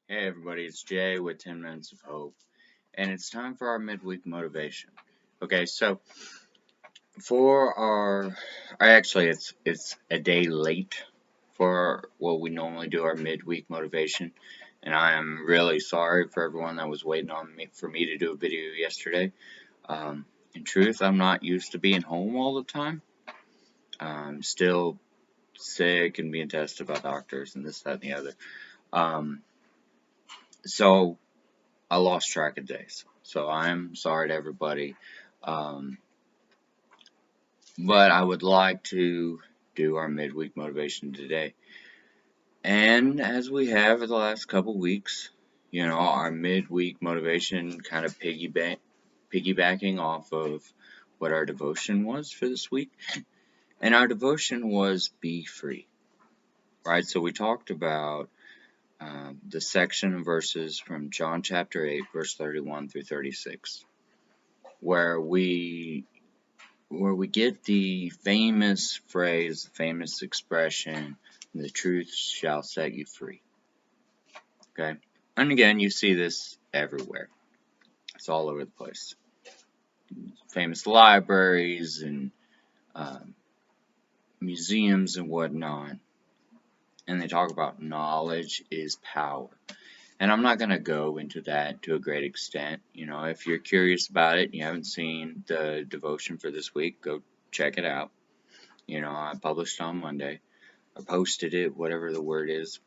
Hey everybody, it's Jay with 10 Minutes of Hope, and it's time for our midweek motivation. Okay, so for it's a day late for what we normally do our midweek motivation, and I am really sorry for everyone that was waiting on me for me to do a video yesterday. In truth, I'm not used to being home all the time. I'm still sick and being tested by doctors and this, that, and the other. Um, so I lost track of days. So I'm sorry to everybody. Um, but I would like to do our midweek motivation today. And as we have for the last couple weeks, our midweek motivation kind of piggybacking off of what our devotion was for this week. And our devotion was be free, right? So we talked about the section of verses from John chapter 8, verse 31 through 36, where we get the famous phrase, the famous expression, the truth shall set you free. Okay? And again, you see this everywhere. It's all over the place. Famous libraries and museums and whatnot. And they talk about knowledge is power. And I'm not going to go into that to a great extent. If you're curious about it and you haven't seen the devotion for this week, go check it out. I published on Monday. I posted it, whatever the word is.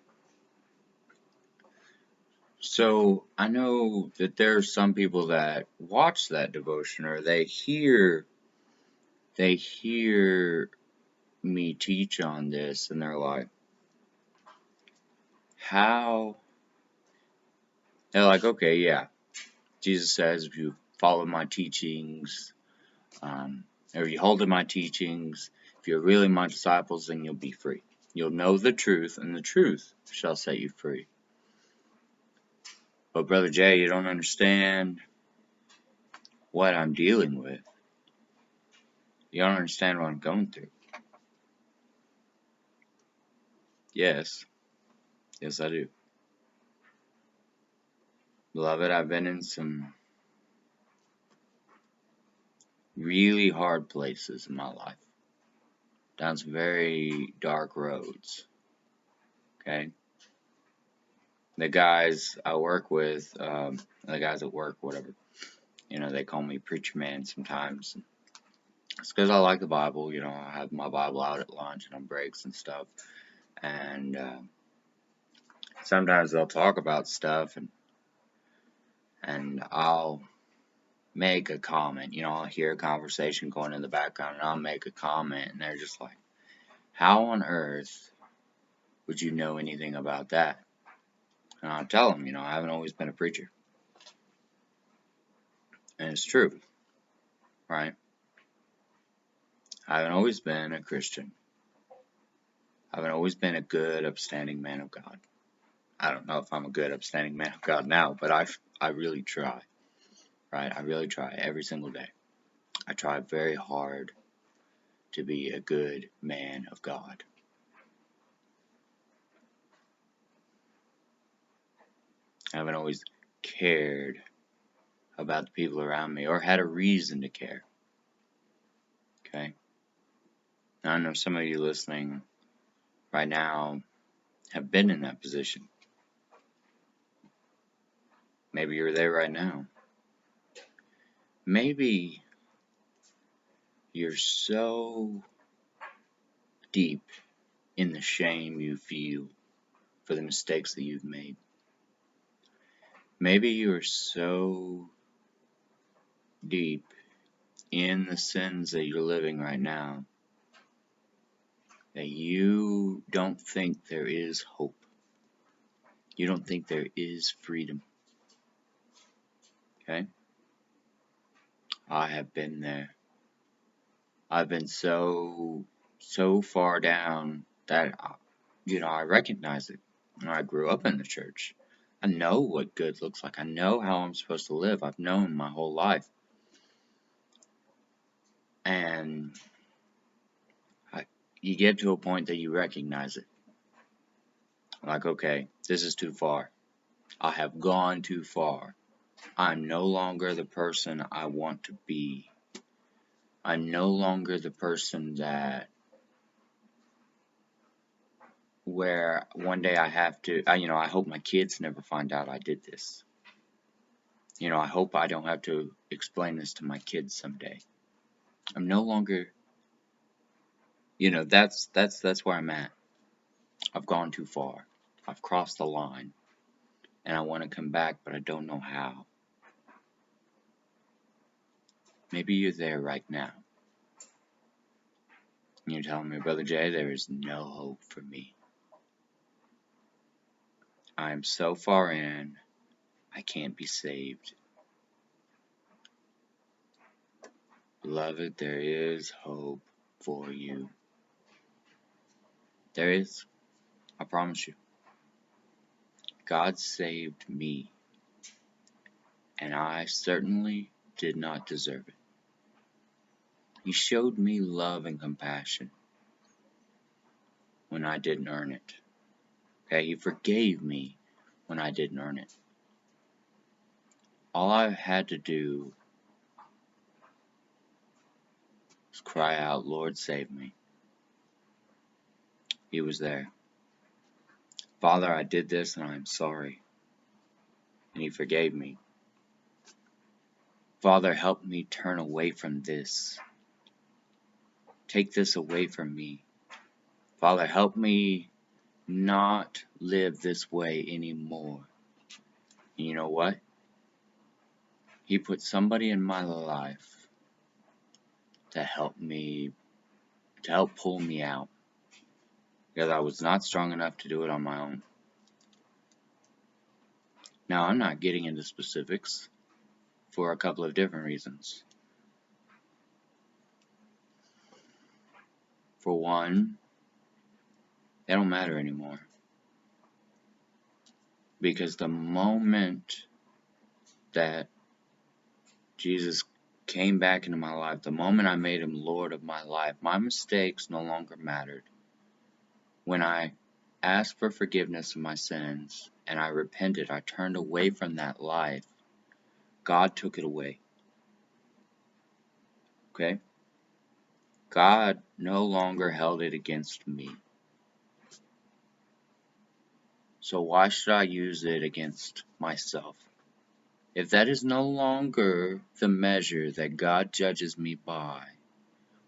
So I know that there are some people that watch that devotion or they hear me teach on this and they're like, how? They're like, okay, yeah. Jesus says if you follow my teachings, or you hold to my teachings, if you're really my disciples, then you'll be free. You'll know the truth, and the truth shall set you free. But Brother Jay, you don't understand what I'm dealing with. You don't understand what I'm going through. Yes. Yes, I do. Beloved, I've been in some really hard places in my life. Down some very dark roads. Okay? The guys I work with, the guys at work, whatever, they call me preacher man sometimes. It's because I like the Bible. I have my Bible out at lunch and on breaks and stuff. And sometimes they'll talk about stuff and I'll make a comment. I'll hear a conversation going in the background and I'll make a comment and they're just like, how on earth would you know anything about that? And I'll tell them, I haven't always been a preacher. And it's true, right? I haven't always been a Christian. I haven't always been a good, upstanding man of God. I don't know if I'm a good, upstanding man of God now, but I really try, right? I really try every single day. I try very hard to be a good man of God. I haven't always cared about the people around me or had a reason to care. Okay? Now, I know some of you listening right now have been in that position. Maybe you're there right now. Maybe you're so deep in the shame you feel for the mistakes that you've made. Maybe you are so deep in the sins that you're living right now that you don't think there is hope. You don't think there is freedom. Okay? I have been there. I've been so far down that, I recognize it. I grew up in the church. I know what good looks like. I know how I'm supposed to live. I've known my whole life. And you get to a point that you recognize it. Like, okay, this is too far. I have gone too far. I'm no longer the person I want to be. I'm no longer the person that where one day I have to, I hope my kids never find out I did this. I hope I don't have to explain this to my kids someday. I'm no longer, that's where I'm at. I've gone too far. I've crossed the line, and I want to come back, but I don't know how. Maybe you're there right now. And you're telling me, Brother Jay, there is no hope for me. I am so far in, I can't be saved. Beloved, there is hope for you. There is. I promise you. God saved me, and I certainly did not deserve it. He showed me love and compassion when I didn't earn it. Okay, He forgave me when I didn't earn it. All I had to do was cry out, Lord, save me. He was there. Father, I did this and I'm sorry. And He forgave me. Father, help me turn away from this. Take this away from me. Father, help me not live this way anymore. And you know what? He put somebody in my life to help pull me out. Because I was not strong enough to do it on my own. Now, I'm not getting into specifics for a couple of different reasons. For one, they don't matter anymore. Because the moment that Jesus came back into my life, the moment I made Him Lord of my life, my mistakes no longer mattered. When I asked for forgiveness of my sins and I repented, I turned away from that life, God took it away. Okay? God no longer held it against me. So why should I use it against myself? If that is no longer the measure that God judges me by,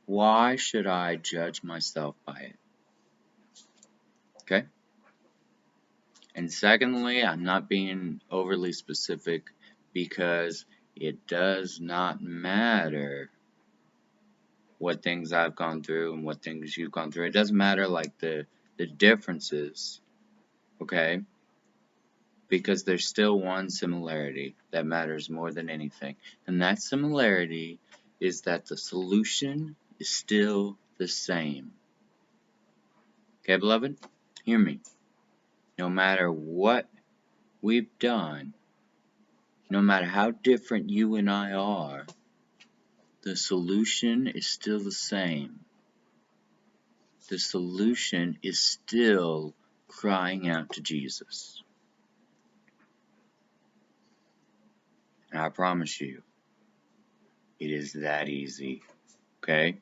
why should I judge myself by it? Okay? And secondly, I'm not being overly specific because it does not matter what things I've gone through and what things you've gone through. It doesn't matter like the differences, okay? Because there's still one similarity that matters more than anything. And that similarity is that the solution is still the same. Okay, beloved? Hear me. No matter what we've done, no matter how different you and I are, the solution is still the same. The solution is still crying out to Jesus. And I promise you, it is that easy. Okay?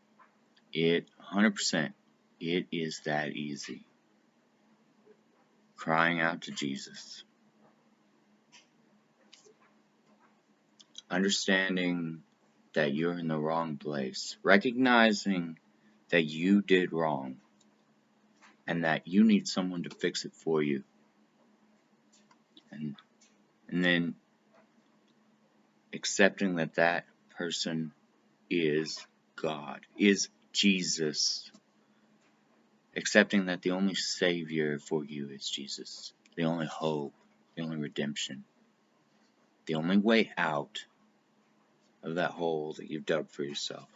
100%, it is that easy. Crying out to Jesus. Understanding that you're in the wrong place. Recognizing that you did wrong. And that you need someone to fix it for you. And then accepting that that person is God, is Jesus. Accepting that the only Savior for you is Jesus. The only hope, the only redemption, the only way out of that hole that you've dug for yourself.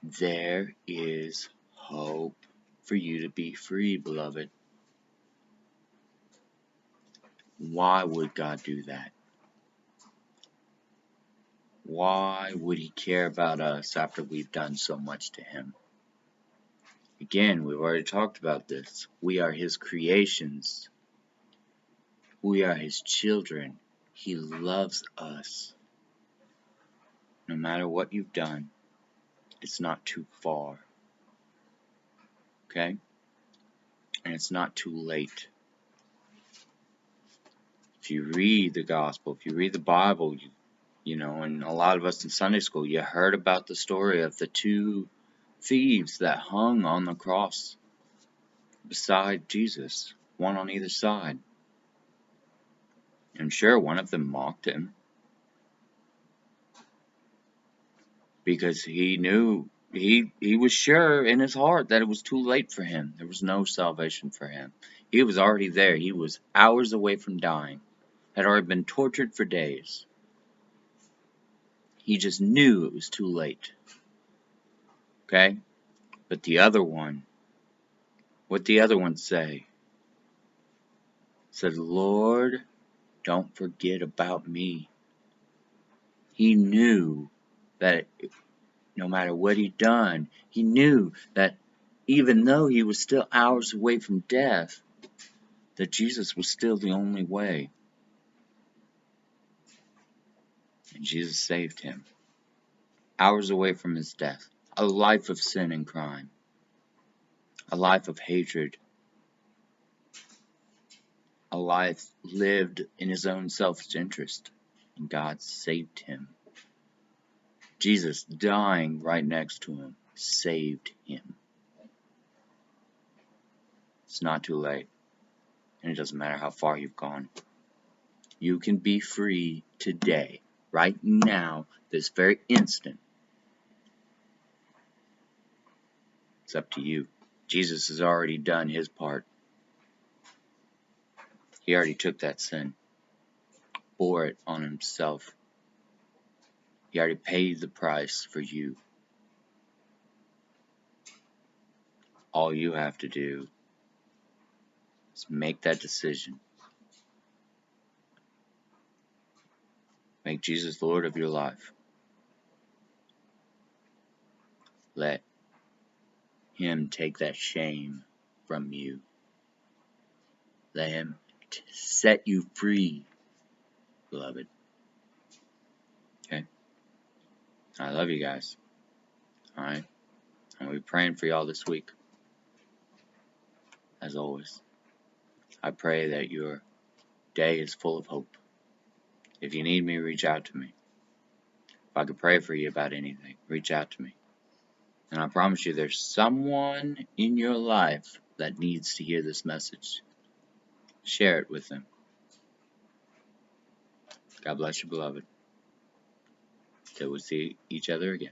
There is hope for you to be free, beloved. Why would God do that? Why would He care about us after we've done so much to Him? Again, we've already talked about this. We are His creations. We are His children. He loves us. No matter what you've done, it's not too far. Okay? And it's not too late. If you read the gospel, if you read the Bible, you know, and a lot of us in Sunday school, you heard about the story of the two thieves that hung on the cross beside Jesus, one on either side. And sure, one of them mocked him because he knew, he was sure in his heart that it was too late for him. There was no salvation for him. He was already there. He was hours away from dying, had already been tortured for days. He just knew it was too late. Okay? But the other one, what the other one say? Said, Lord, don't forget about me. He knew that no matter what he'd done, he knew that even though he was still hours away from death, that Jesus was still the only way. And Jesus saved him. Hours away from his death. A life of sin and crime. A life of hatred. A life lived in his own selfish interest. And God saved him. Jesus dying right next to him saved him. It's not too late. And it doesn't matter how far you've gone. You can be free today, right now, this very instant. It's up to you. Jesus has already done his part. He already took that sin, bore it on himself. He already paid the price for you. All you have to do is make that decision. Make Jesus the Lord of your life. Let him take that shame from you. Let him set you free, beloved. Okay? I love you guys. Alright? I'm going to be praying for y'all this week. As always. I pray that your day is full of hope. If you need me, reach out to me. If I could pray for you about anything, reach out to me. And I promise you, there's someone in your life that needs to hear this message. Share it with them. God bless you, beloved. Till we see each other again.